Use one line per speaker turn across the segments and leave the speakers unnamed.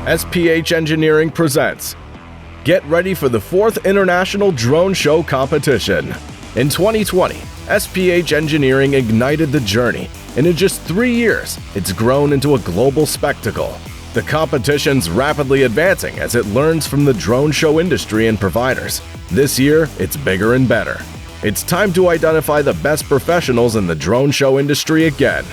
SPH Engineering presents. Get ready for the 4th International Drone Show Competition. In 2020, SPH Engineering ignited the journey, and in just 3 years, it's grown into a global spectacle. The competition's rapidly advancing as it learns from the drone show industry and providers. This year, it's bigger and better. It's time to identify the best professionals in the drone show industry again.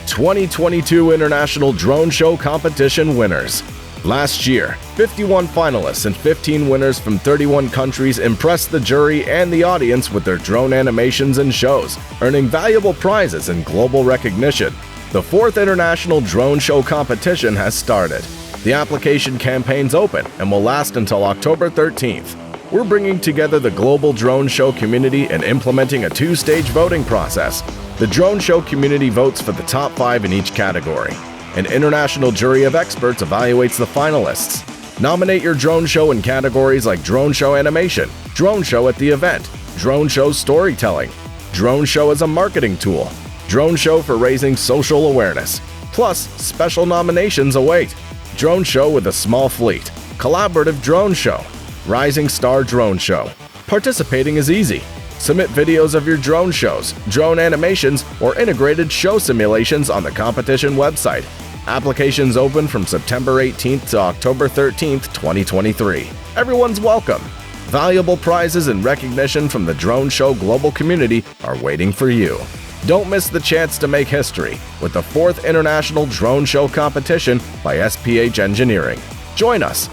2022 International Drone Show Competition winners. Last year, 51 finalists and 15 winners from 31 countries impressed the jury and the audience with their drone animations and shows, earning valuable prizes and global recognition. The 4th International Drone Show Competition has started. The application campaign's open and will last until October 13th. We're bringing together the global drone show community and implementing a 2-stage voting process. The drone show community votes for the top 5 in each category. An international jury of experts evaluates the finalists. Nominate your drone show in categories like drone show animation, drone show at the event, drone show storytelling, drone show as a marketing tool, drone show for raising social awareness. Plus, special nominations await. Drone show with a small fleet, collaborative drone show, rising star drone show. Participating is easy. Submit videos of your drone shows, drone animations, or integrated show simulations on the competition website. Applications open from September 18th to October 13th, 2023. Everyone's welcome. Valuable prizes and recognition from the drone show global community are waiting for you. Don't miss the chance to make history with the 4th International Drone Show Competition by SPH Engineering. Join us